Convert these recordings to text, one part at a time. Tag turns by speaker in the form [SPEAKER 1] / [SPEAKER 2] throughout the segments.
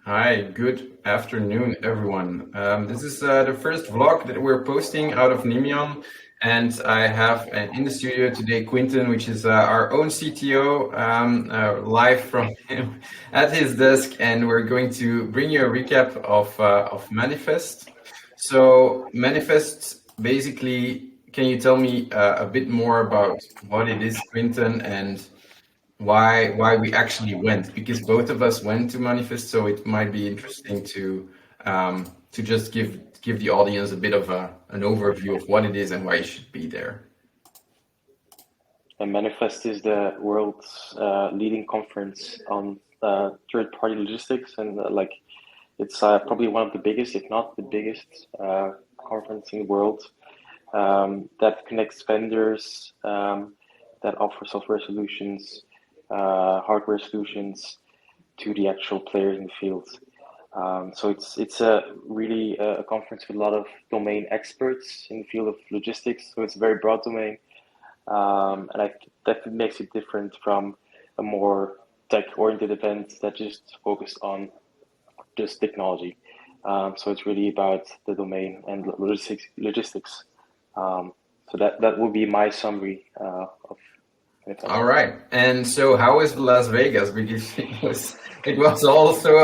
[SPEAKER 1] Hi, good afternoon, everyone. This is the first vlog that we're posting out of Nemeon, and I have in the studio today Quinten, which is our own CTO, live from him at his desk, and we're going to bring you a recap of Manifest. So, Manifest, basically, can you tell me a bit more about what it is, Quinten, and why we actually went, because both of us went to Manifest, so it might be interesting to just give the audience a bit of an overview of what it is and why you should be there.
[SPEAKER 2] And Manifest is the world's leading conference on third-party logistics, and it's probably one of the biggest, if not the biggest, conference in the world that connects vendors that offer software solutions, hardware solutions to the actual players in the field. So it's a really a conference with a lot of domain experts in the field of logistics. So it's a very broad domain. That makes it different from a more tech-oriented event that just focused on just technology. So it's really about the domain and logistics. So that would be my summary of Manifest.
[SPEAKER 1] All right, and so how is Las Vegas? Because it was also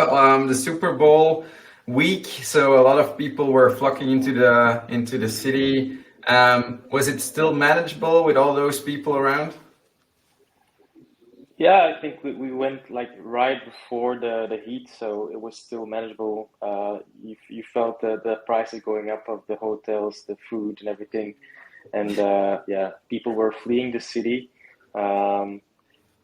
[SPEAKER 1] the Super Bowl week, so a lot of people were flocking into the city. Was it still manageable with all those people around?
[SPEAKER 2] Yeah, I think we went like right before the heat, so it was still manageable. You felt the prices going up of the hotels, the food, and everything, and yeah, people were fleeing the city, um,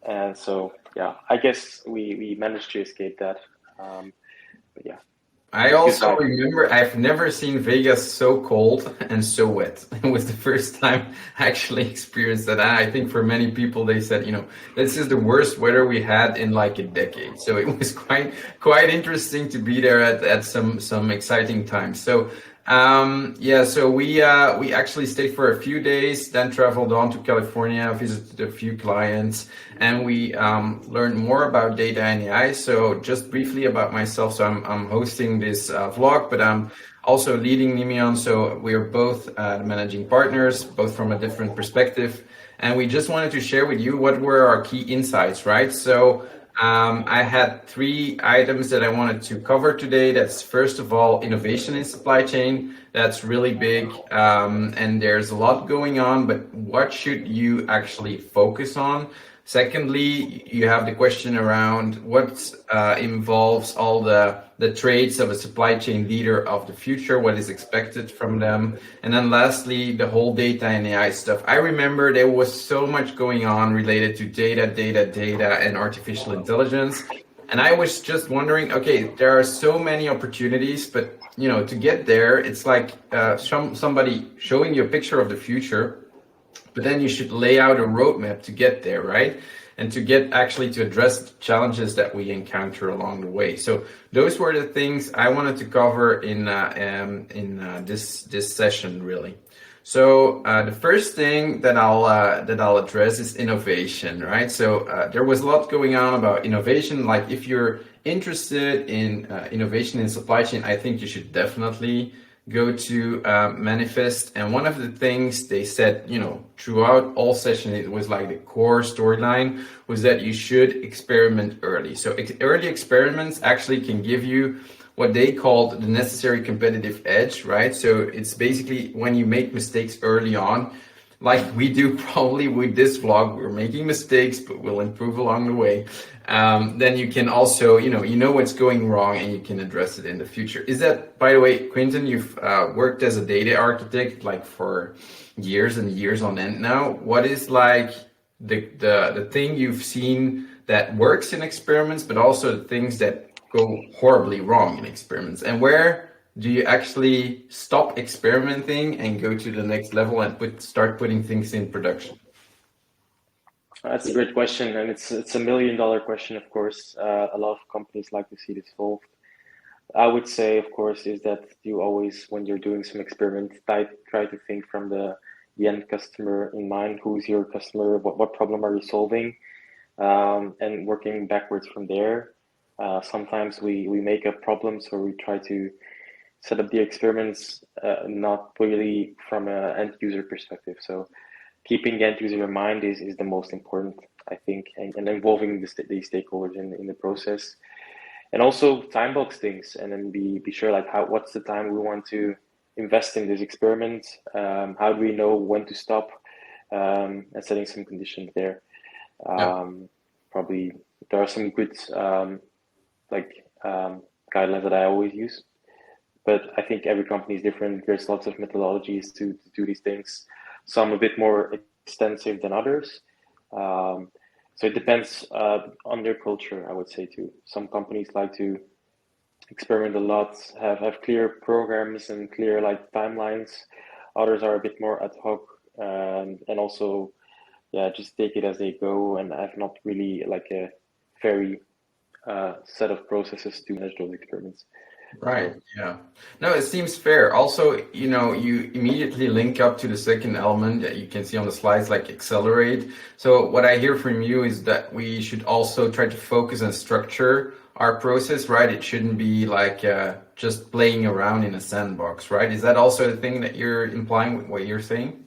[SPEAKER 2] and so yeah, I guess we managed to escape that. But yeah,
[SPEAKER 1] I
[SPEAKER 2] it's good
[SPEAKER 1] also
[SPEAKER 2] vibe.
[SPEAKER 1] remember I've never seen Vegas so cold and so wet. It was the first time I actually experienced that. And I think for many people, they said, this is the worst weather we had in like a decade. So it was quite interesting to be there at some exciting times. So yeah, so we actually stayed for a few days, then traveled on to California, visited a few clients, and we learned more about data and AI. So just briefly about myself, so I'm hosting this vlog, but I'm also leading Nemeon. So we're both the managing partners, both from a different perspective, and we just wanted to share with you what were our key insights, right? So I had three items that I wanted to cover today. That's first of all, innovation in supply chain. That's really big. And there's a lot going on, but what should you actually focus on? Secondly, you have the question around what involves all the traits of a supply chain leader of the future, what is expected from them. And then lastly, the whole data and AI stuff. I remember there was so much going on related to data, and artificial intelligence. And I was just wondering, okay, there are so many opportunities, but to get there, it's like somebody showing you a picture of the future, but then you should lay out a roadmap to get there, right? And to get actually to address the challenges that we encounter along the way. So those were the things I wanted to cover in this session, really. So the first thing that I'll address is innovation, right? So there was a lot going on about innovation. Like if you're interested in innovation in supply chain, I think you should definitely go to Manifest. And one of the things they said, throughout all session, it was like the core storyline was that you should experiment early. So early experiments actually can give you what they called the necessary competitive edge, right? So it's basically when you make mistakes early on, like we do probably with this vlog, we're making mistakes, but we'll improve along the way. Then you can also, you know what's going wrong and you can address it in the future. Is that, by the way, Quinten, you've worked as a data architect like for years and years on end now. What is like the thing you've seen that works in experiments, but also the things that go horribly wrong in experiments? And where do you actually stop experimenting and go to the next level and start putting things in production?
[SPEAKER 2] That's a great question, and it's $1 million question, of course. A lot of companies like to see this solved. I would say, of course, is that you always, when you're doing some experiment, try to think from the end customer in mind. Who's your customer? What problem are you solving? And working backwards from there. Sometimes we make up problems or we try to set up the experiments not really from an end user perspective. So keeping the end user in mind is the most important, I think, and involving the stakeholders in the process. And also time box things and then be sure like what's the time we want to invest in this experiment. How do we know when to stop, and setting some conditions there.
[SPEAKER 1] Yeah.
[SPEAKER 2] Probably there are some good like guidelines that I always use, but I think every company is different. There's lots of methodologies to do these things, some a bit more extensive than others. Um, so it depends on their culture, I would say too. Some companies like to experiment a lot, have clear programs and clear like timelines. Others are a bit more ad hoc, and also yeah, just take it as they go and have not really like a very set of processes to manage those experiments.
[SPEAKER 1] Right.
[SPEAKER 2] So
[SPEAKER 1] Yeah. No, it seems fair. Also, you immediately link up to the second element that you can see on the slides, like accelerate. So what I hear from you is that we should also try to focus and structure our process, right? It shouldn't be like just playing around in a sandbox, right? Is that also the thing that you're implying with what you're saying?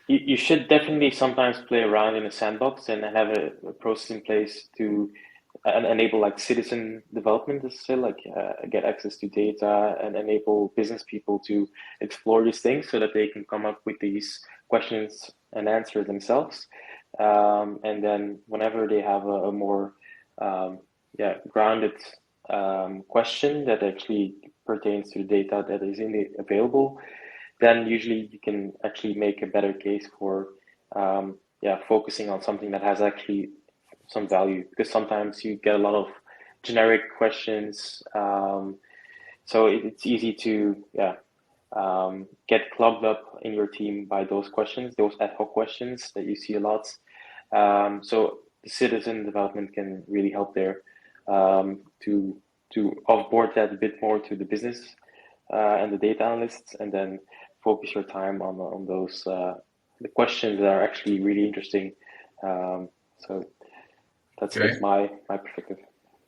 [SPEAKER 2] you should definitely sometimes play around in a sandbox and have a process in place to enable like citizen development, as say, like get access to data and enable business people to explore these things so that they can come up with these questions and answer themselves. And then whenever they have a more yeah, grounded question that actually pertains to the data that is in the available, then usually you can actually make a better case for yeah, focusing on something that has actually some value, because sometimes you get a lot of generic questions, so it's easy to yeah, get clogged up in your team by those questions, those ad hoc questions that you see a lot. So the citizen development can really help there, to offboard that a bit more to the business and the data analysts, and then focus your time on those the questions that are actually really interesting. So that's a
[SPEAKER 1] Okay.
[SPEAKER 2] bit my perspective.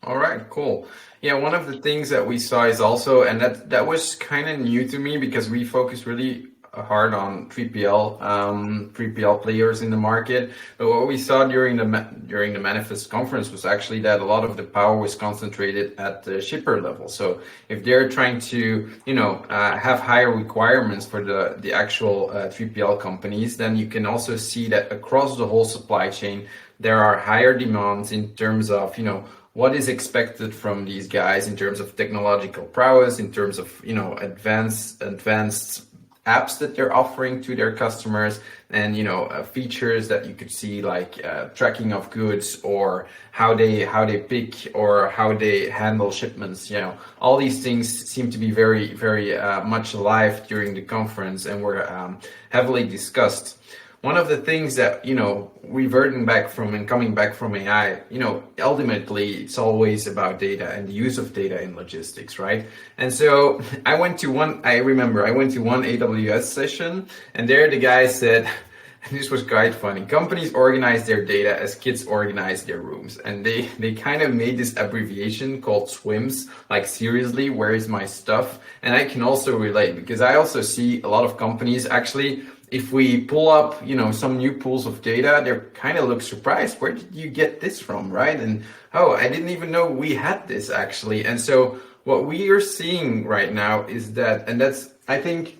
[SPEAKER 1] All right, cool. Yeah, one of the things that we saw is also, and that was kind of new to me because we focus really hard on 3PL players in the market. But what we saw during the Manifest conference was actually that a lot of the power was concentrated at the shipper level. So if they're trying to, have higher requirements for the actual 3PL companies, then you can also see that across the whole supply chain, there are higher demands in terms of, what is expected from these guys in terms of technological prowess, in terms of advanced apps that they're offering to their customers, and features that you could see like tracking of goods, or how they pick or how they handle shipments. All these things seem to be very very much alive during the conference and were heavily discussed. One of the things that, reverting back from and coming back from AI, ultimately it's always about data and the use of data in logistics, right? And so I remember I went to one AWS session, and there the guy said, and this was quite funny, companies organize their data as kids organize their rooms. And they kind of made this abbreviation called SWIMS, like seriously, where is my stuff? And I can also relate, because I also see a lot of companies actually, if we pull up, some new pools of data, they kind of look surprised. Where did you get this from, right? And oh, I didn't even know we had this actually. And so what we are seeing right now is that, and that's, I think,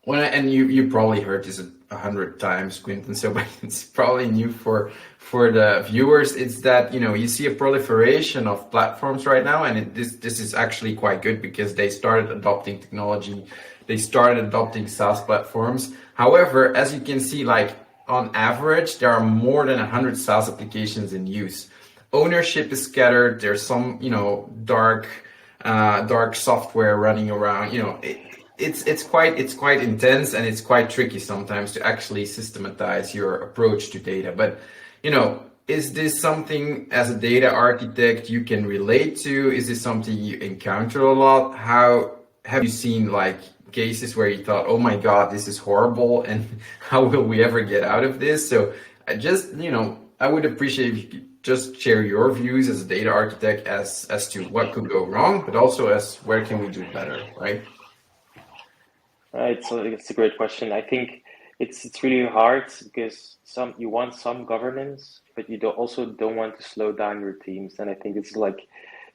[SPEAKER 1] and you probably heard this 100 times, Quinten, so but it's probably new for the viewers. It's that you see a proliferation of platforms right now, and this is actually quite good because they started adopting technology, they started adopting SaaS platforms. However, as you can see, like on average, there are more than 100 SaaS applications in use. Ownership is scattered. There's some dark software running around. It's quite intense, and it's quite tricky sometimes to actually systematize your approach to data. But is this something as a data architect you can relate to? Is this something you encounter a lot? How have you seen like cases where you thought, oh my God, this is horrible, and how will we ever get out of this? So I just, I would appreciate if you could just share your views as a data architect as to what could go wrong, but also as where can we do better, right?
[SPEAKER 2] It's a great question. I think it's really hard because you want some governance, but you also don't want to slow down your teams. And I think it's like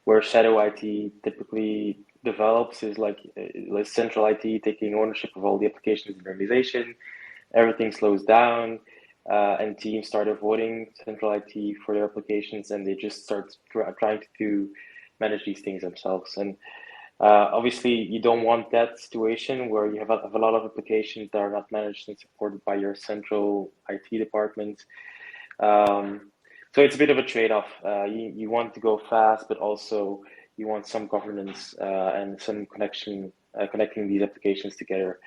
[SPEAKER 2] where shadow IT typically develops is like central IT taking ownership of all the applications in the organization. Everything slows down, and teams start avoiding central IT for their applications, and they just start trying to manage these things themselves. And obviously, you don't want that situation where you have a lot of applications that are not managed and supported by your central IT department. So it's a bit of a trade-off. You want to go fast, but also you want some governance and some connecting these applications together.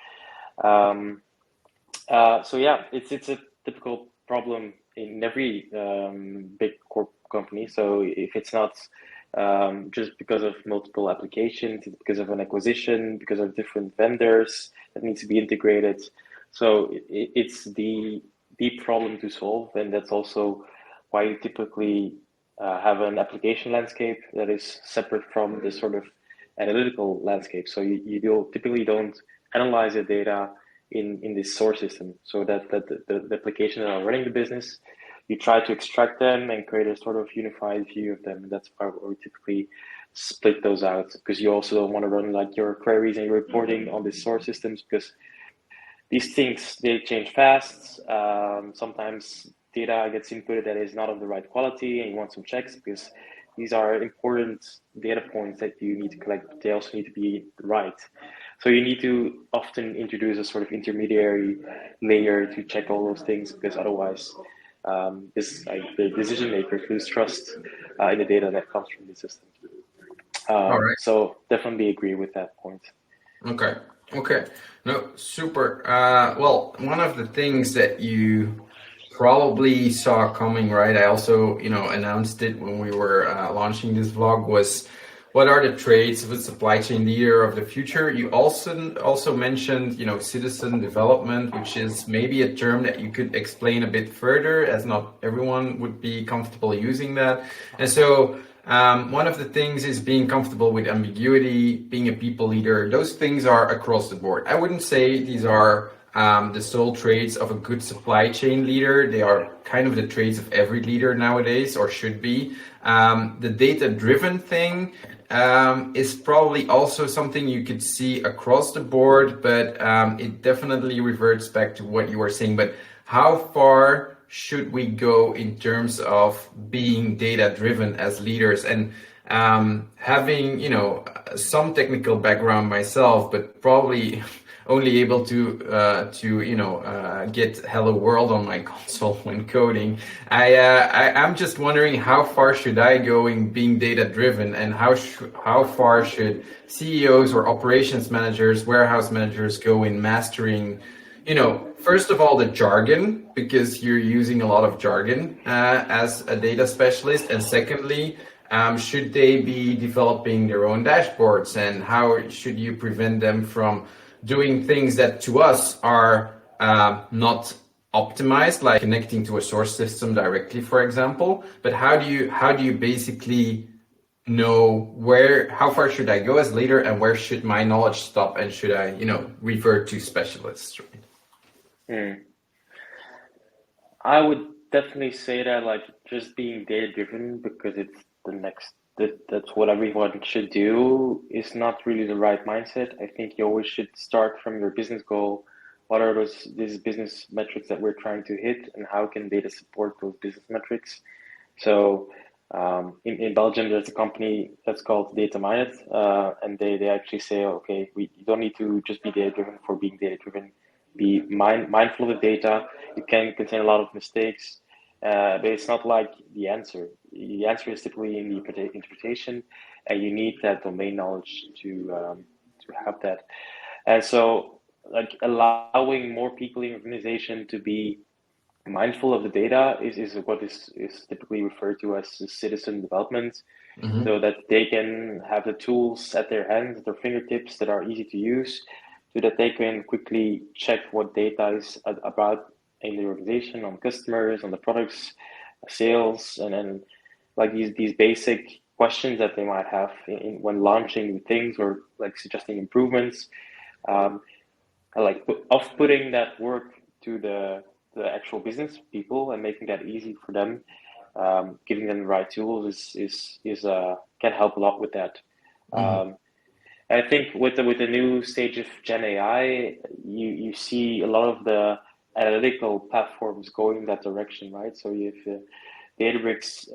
[SPEAKER 2] Um, so yeah, it's a typical problem in every big corp company. So if it's not just because of multiple applications, it's because of an acquisition, because of different vendors that needs to be integrated. So it's the deep problem to solve, and that's also why you typically have an application landscape that is separate from the sort of analytical landscape. So you typically don't analyze the data in this source system, so that the applications that are running the business, you try to extract them and create a sort of unified view of them. And that's why we typically split those out, because you also don't want to run like your queries and your reporting on the source systems, because these things, they change fast. Sometimes data gets inputted that is not of the right quality, and you want some checks because these are important data points that you need to collect. They also need to be right. So you need to often introduce a sort of intermediary layer to check all those things, because otherwise the decision makers lose trust in the data that comes from the system.
[SPEAKER 1] All right.
[SPEAKER 2] So definitely agree with that point.
[SPEAKER 1] Okay. Okay. No, super. Well, one of the things that you probably saw coming, right? I also, announced it when we were launching this vlog was what are the traits of a supply chain leader of the future? You also mentioned, citizen development, which is maybe a term that you could explain a bit further, as not everyone would be comfortable using that. And so one of the things is being comfortable with ambiguity, being a people leader. Those things are across the board. I wouldn't say these are the sole traits of a good supply chain leader. They are kind of the traits of every leader nowadays, or should be. The data-driven thing is probably also something you could see across the board, but it definitely reverts back to what you were saying. But how far should we go in terms of being data-driven as leaders? And having, some technical background myself, but probably only able to get Hello World on my console when coding. I'm just wondering how far should I go in being data driven, and how far should CEOs or operations managers, warehouse managers go in mastering, first of all, the jargon, because you're using a lot of jargon as a data specialist, and secondly, should they be developing their own dashboards, and how should you prevent them from doing things that to us are not optimized, like connecting to a source system directly, for example. But how do you basically know how far should I go as leader, and where should my knowledge stop, and should I, revert to specialists?
[SPEAKER 2] I would definitely say that like just being data driven, because it's the next that's what everyone should do, is not really the right mindset. I think you always should start from your business goal. What are these business metrics that we're trying to hit, and how can data support those business metrics? So in Belgium, there's a company that's called Data Minute, and they actually say, okay, you don't need to just be data driven for being data driven. Be mindful of the data. It can contain a lot of mistakes, but it's not like the answer. The answer is typically in the interpretation, and you need that domain knowledge to have that. And so, like allowing more people in your organization to be mindful of the data is what is typically referred to as citizen development, so that they can have the tools at their hands, at their fingertips, that are easy to use, so that they can quickly check what data is about in the organization, on customers, on the products, sales, and then like these basic questions that they might have when launching new things or like suggesting improvements. Um, like off-putting that work to the actual business people and making that easy for them, giving them the right tools is can help a lot with that.
[SPEAKER 1] Hmm.
[SPEAKER 2] Um, I think with the new stage of Gen AI, you see a lot of the analytical platforms going in that direction, right? So you have Databricks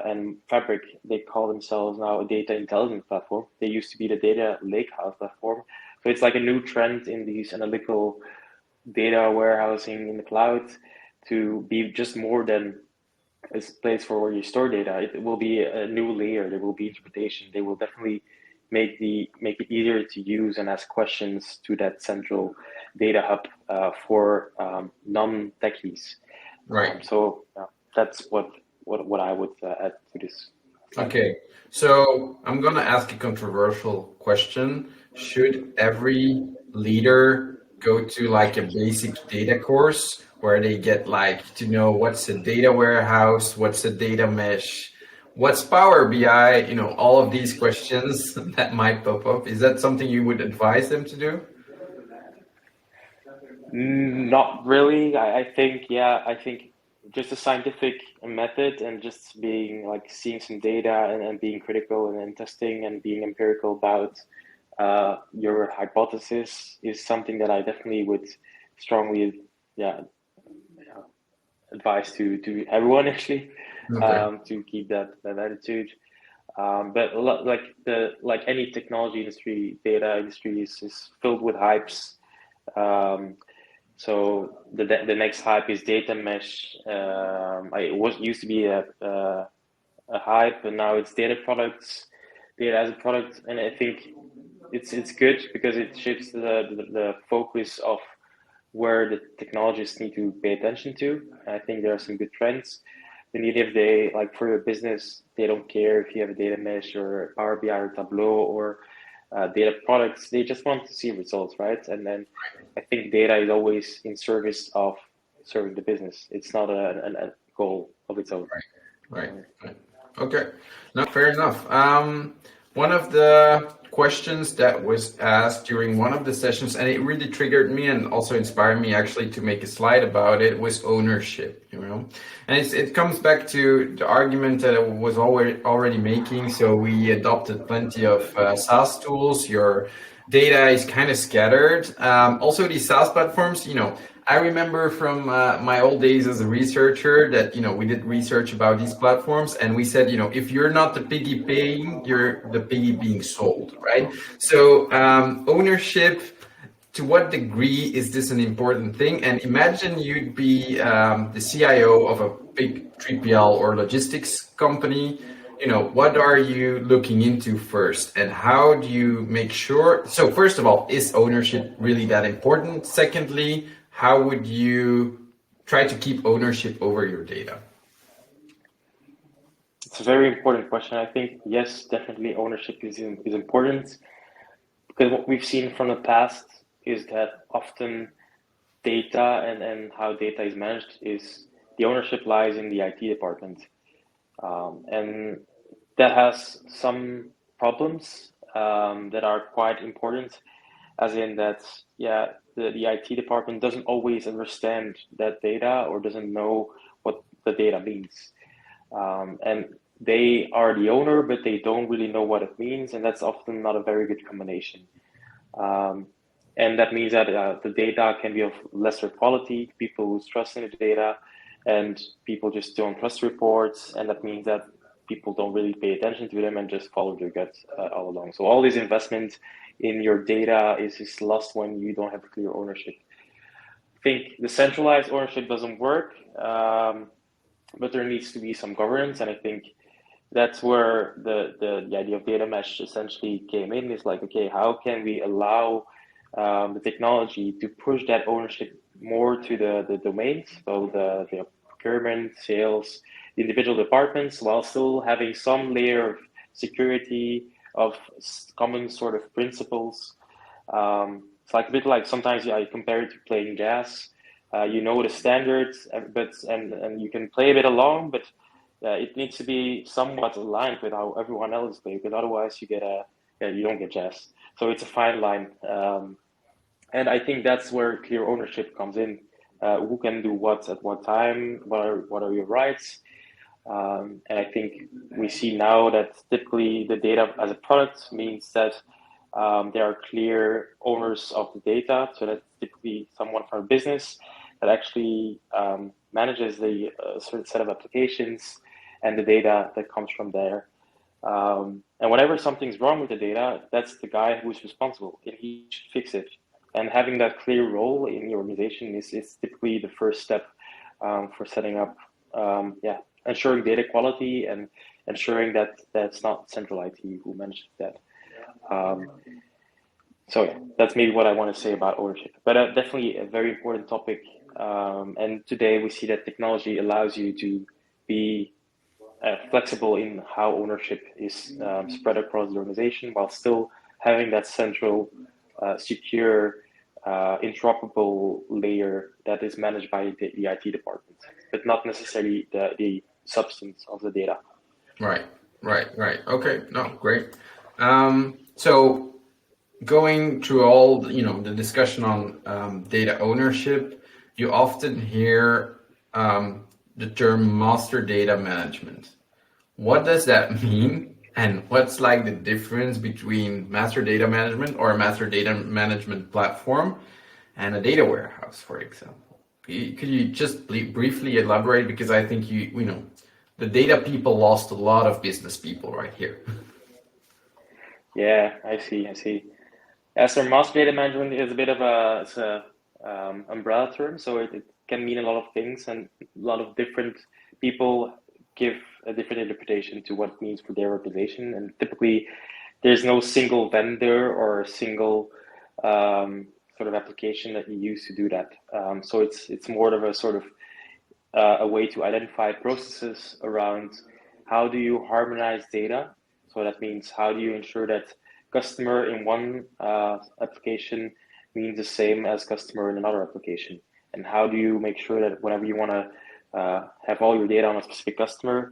[SPEAKER 2] and Fabric, they call themselves now a data intelligence platform. They used to be the data lakehouse platform. So it's like a new trend in these analytical data warehousing in the cloud to be just more than a place for where you store data. It will be a new layer. There will be interpretation. They will definitely make it easier to use and ask questions to that central data hub for non-techies.
[SPEAKER 1] Right.
[SPEAKER 2] So that's what I would add to this trend.
[SPEAKER 1] Okay. So I'm gonna ask a controversial question. Should every leader go to like a basic data course where they get like to know what's a data warehouse, what's a data mesh, what's Power BI, all of these questions that might pop up? Is that something you would advise them to do?
[SPEAKER 2] Not really. I think just a scientific method and just being like seeing some data and being critical and then testing and being empirical about your hypothesis is something that I definitely would strongly, yeah, advise to everyone actually,
[SPEAKER 1] Okay.
[SPEAKER 2] to keep that attitude. But like any technology industry, data industry is filled with hypes. Um, so the next hype is data mesh. It was used to be a hype, and now it's data products, data as a product, and I think it's good because it shifts the focus of where the technologists need to pay attention to. I think there are some good trends. And even if they like for your business, they don't care if you have a data mesh or Power BI or Tableau or data products. They just want to see results, right? And then I think data is always in service of serving the business. It's not a goal of its own.
[SPEAKER 1] Right. Right. Okay. No, fair enough. One of the questions that was asked during one of the sessions, and it really triggered me and also inspired me actually to make a slide about it, was ownership, And it comes back to the argument that I was already making. So we adopted plenty of SaaS tools. Your data is kind of scattered. Also, these SaaS platforms, I remember from my old days as a researcher that we did research about these platforms, and we said if you're not the piggy paying, you're the piggy being sold, right? So ownership. To what degree is this an important thing? And imagine you'd be the CIO of a big 3PL or logistics company. What are you looking into first, and how do you make sure? So, first of all, is ownership really that important? Secondly, how would you try to keep ownership over your data?
[SPEAKER 2] It's a very important question. I think yes, definitely ownership is important because what we've seen from the past is that often data and how data is managed is the ownership lies in the IT department. And that has some problems that are quite important, as in that, yeah, the IT department doesn't always understand that data or doesn't know what the data means. And they are the owner, but they don't really know what it means, and that's often not a very good combination. Um, and that means that the data can be of lesser quality, people lose trust in the data, and people just don't trust reports, and that means that people don't really pay attention to them and just follow their gut all along. So all this investment in your data is lost when you don't have clear ownership. I think the centralized ownership doesn't work, but there needs to be some governance, and I think that's where the idea of data mesh essentially came in. Is like, okay, how can we allow the technology to push that ownership more to the domains, so the procurement, sales, the individual departments, while still having some layer of security, of common sort of principles. It's like a bit like sometimes I compare it to playing jazz. You know the standards, but and you can play a bit along, but it needs to be somewhat aligned with how everyone else plays, because otherwise you don't get jazz. So it's a fine line, and I think that's where clear ownership comes in. Who can do what at what time? What are your rights? And I think we see now that typically the data as a product means that there are clear owners of the data. So that's typically someone from a business that actually manages the certain set of applications and the data that comes from there. And whenever something's wrong with the data, that's the guy who's responsible, and he should fix it. And having that clear role in the organization is typically the first step for setting up, ensuring data quality and ensuring that that's not central IT who manages that. Um, so yeah, that's maybe what I want to say about ownership, but definitely a very important topic. And today we see that technology allows you to be flexible in how ownership is spread across the organization while still having that central, secure, interoperable layer that is managed by the IT department, but not necessarily the substance of the data.
[SPEAKER 1] Right, right. Okay, no, great. So going through all the discussion on data ownership, you often hear the term master data management. What does that mean? And what's like the difference between master data management or a master data management platform and a data warehouse, for example? Could you just briefly elaborate? Because I think the data people lost a lot of business people right here.
[SPEAKER 2] Yeah, I see. Yeah, so master data management is a bit of a umbrella term, so it can mean a lot of things, and a lot of different people give a different interpretation to what it means for their organization. And typically, there's no single vendor or a single sort of application that you use to do that. So it's more of a sort of a way to identify processes around how do you harmonize data. So that means how do you ensure that customer in one application means the same as customer in another application, and how do you make sure that whenever you want to have all your data on a specific customer,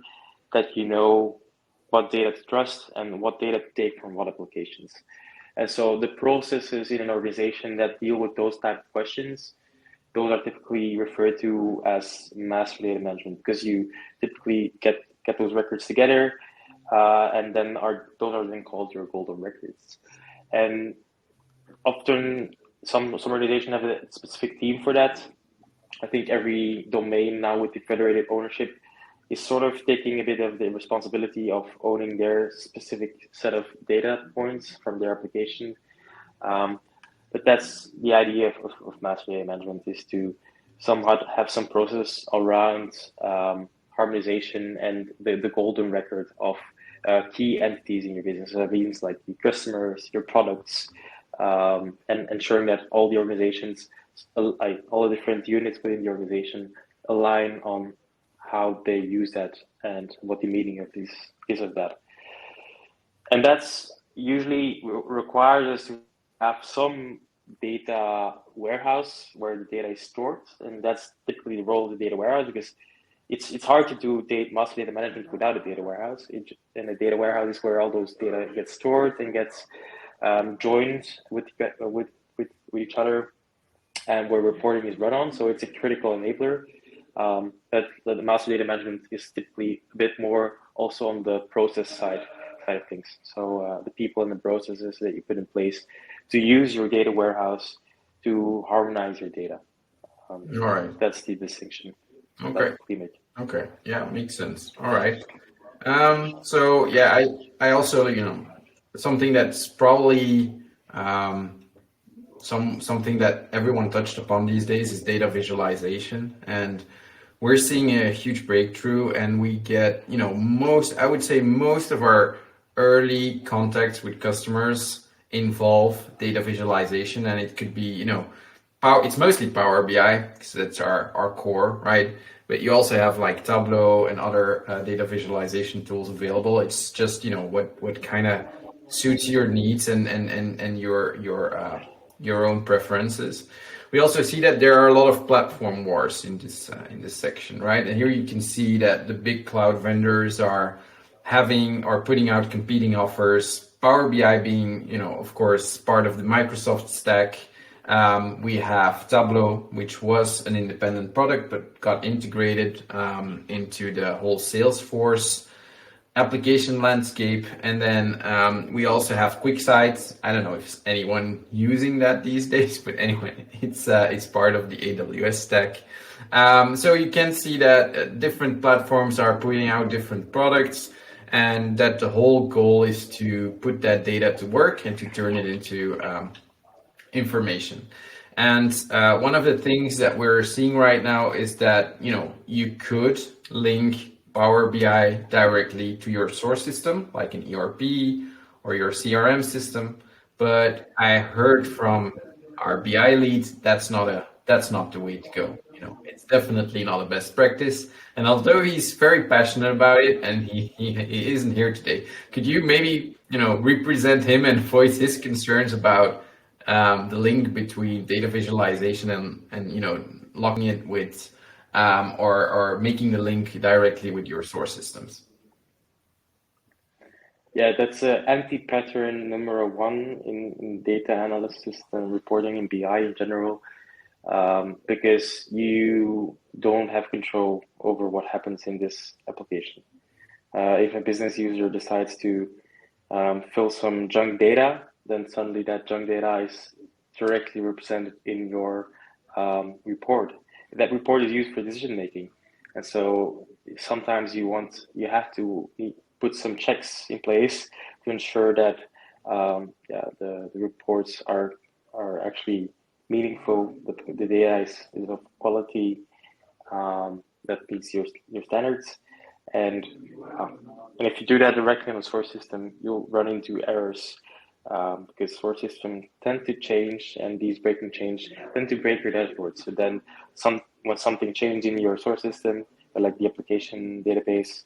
[SPEAKER 2] that you know what data to trust and what data to take from what applications. And so the processes in an organization that deal with those type of questions, those are typically referred to as master data management, because you typically get those records together, and then those are then called your golden records. And often some organizations have a specific team for that. I think every domain now with the federated ownership is sort of taking a bit of the responsibility of owning their specific set of data points from their application. But that's the idea of master data management, is to somewhat have some process around harmonization and the golden record of key entities in your business. So that means like your customers, your products, and ensuring that all the organizations, all the different units within the organization align on how they use that and what the meaning of this is of that. And that's usually requires us to have some data warehouse where the data is stored, and that's typically the role of the data warehouse, because it's hard to do master data management without a data warehouse. And a data warehouse is where all those data gets stored and gets joined with each other, and where reporting is run on. So it's a critical enabler. But the master data management is typically a bit more also on the process side of things. So the people and the processes that you put in place to use your data warehouse to harmonize your data.
[SPEAKER 1] All right.
[SPEAKER 2] That's the distinction.
[SPEAKER 1] Okay. Okay. Yeah, makes sense. All right. So yeah, I also something that's probably something that everyone touched upon these days is data visualization, and we're seeing a huge breakthrough, and we get I would say most of our early contacts with customers involve data visualization, and it could be it's mostly Power BI because that's our core, right? But you also have like Tableau and other data visualization tools available. It's just what kind of suits your needs and your own preferences. we also see that there are a lot of platform wars in this section, right? And here you can see that the big cloud vendors are having or putting out competing offers. Power BI being, of course, part of the Microsoft stack. We have Tableau, which was an independent product but got integrated into the whole Salesforce application landscape. And then we also have QuickSight. I don't know if anyone using that these days, but anyway, it's part of the AWS stack. So you can see that different platforms are putting out different products, and that the whole goal is to put that data to work and to turn it into information. And one of the things that we're seeing right now is that you could link Power BI directly to your source system, like an ERP or your CRM system. But I heard from our BI lead that's not the way to go. It's definitely not a best practice. And although he's very passionate about it, and he isn't here today, could you maybe represent him and voice his concerns about the link between data visualization and locking it with or making the link directly with your source systems?
[SPEAKER 2] Yeah, that's anti-pattern number one in data analysis and reporting in BI in general, because you don't have control over what happens in this application. If a business user decides to fill some junk data, then suddenly that junk data is directly represented in your report. That report is used for decision making, and so sometimes you have to put some checks in place to ensure that the reports are actually meaningful. The data is of quality that meets your standards, and if you do that directly on the source system, you'll run into errors. Because source systems tend to change, and these breaking change tend to break your dashboard. So then when something changes in your source system, like the application database,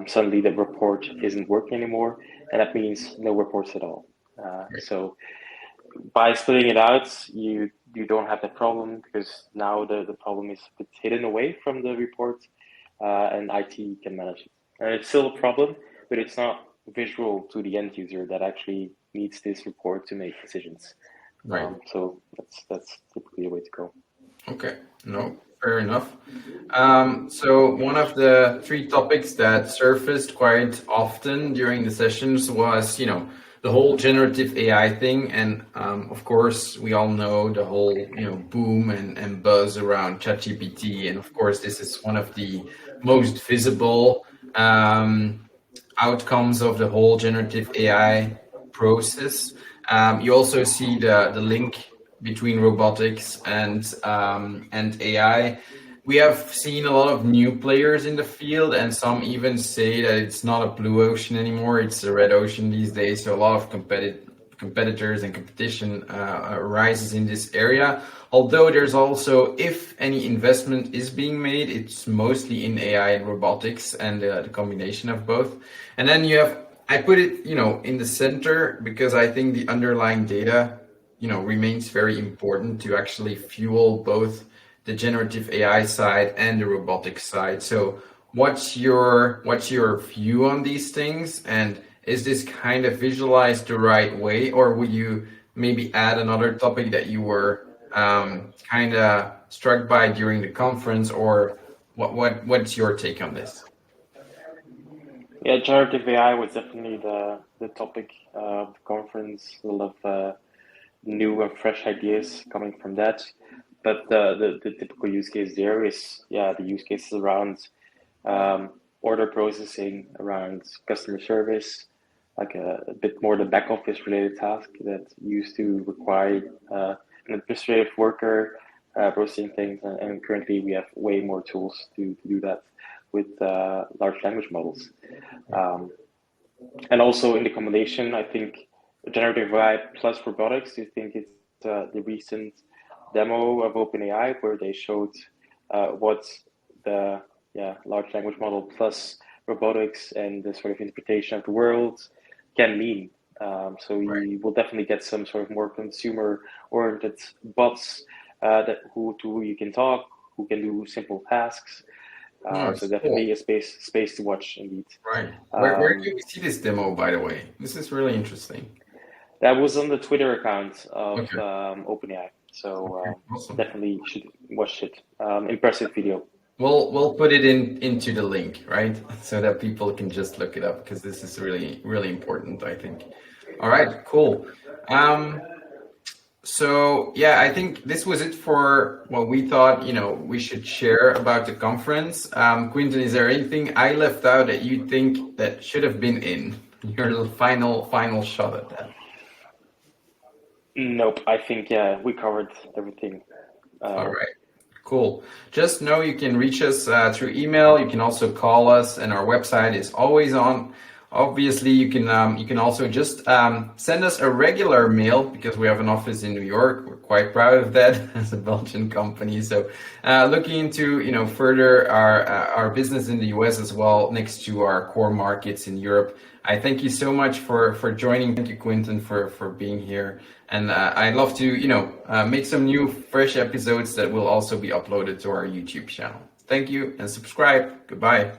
[SPEAKER 2] suddenly the report isn't working anymore, and that means no reports at all. So by splitting it out, you don't have that problem, because now the problem is hidden away from the report, and IT can manage it. And it's still a problem, but it's not visual to the end user that actually needs this report to make decisions.
[SPEAKER 1] Right.
[SPEAKER 2] So that's typically the way to go.
[SPEAKER 1] Okay. No, fair enough. So one of the three topics that surfaced quite often during the sessions was, the whole generative AI thing. And of course, we all know the whole, boom and buzz around ChatGPT. And of course, this is one of the most visible outcomes of the whole generative AI process. You also see the link between robotics and AI. We have seen a lot of new players in the field, and some even say that it's not a blue ocean anymore; it's a red ocean these days. So a lot of competitors and competition arises in this area. Although there's also, if any investment is being made, it's mostly in AI and robotics, and the combination of both. And then you have, I put it, in the center, because I think the underlying data, remains very important to actually fuel both the generative AI side and the robotics side. So what's your view on these things? And is this kind of visualized the right way, or would you maybe add another topic that you were kind of struck by during the conference, or what's your take on this?
[SPEAKER 2] Yeah, generative AI was definitely the topic of the conference. A lot of new and fresh ideas coming from that. But the typical use case there is, the use cases around order processing, around customer service, like a bit more the back office related task that used to require an administrative worker processing things. And currently we have way more tools to do that with large language models. And also in the combination, I think generative AI plus robotics, I think it's the recent demo of OpenAI where they showed what the large language model plus robotics and the sort of interpretation of the world can mean. So we will definitely get some sort of more consumer-oriented bots to who you can talk, who can do simple tasks. So
[SPEAKER 1] Nice, cool.
[SPEAKER 2] definitely a space to watch indeed.
[SPEAKER 1] Right. Where
[SPEAKER 2] Um,
[SPEAKER 1] do you see this demo, by the way? This is really interesting.
[SPEAKER 2] that was on the Twitter account of
[SPEAKER 1] Okay.
[SPEAKER 2] OpenAI. So
[SPEAKER 1] Okay. Awesome.
[SPEAKER 2] definitely should watch it. Impressive video.
[SPEAKER 1] We'll put it into the link, right? So that people can just look it up because this is really, really important, I think. All right, cool. Um, so yeah, I think this was it for what we thought, we should share about the conference. Quinten, is there anything I left out that you think that should have been in your final shot at that?
[SPEAKER 2] Nope, I think yeah, we covered everything.
[SPEAKER 1] All
[SPEAKER 2] Uh,
[SPEAKER 1] right. Cool. Just know you can reach us through email. You can also call us, and our website is always on. Obviously, you can also just send us a regular mail because we have an office in New York. We're quite proud of that as a Belgian company. So, looking into further our business in the US as well, next to our core markets in Europe. I thank you so much for joining. Thank you, Quinten, for being here. And I'd love to, make some new fresh episodes that will also be uploaded to our YouTube channel. Thank you and subscribe. Goodbye.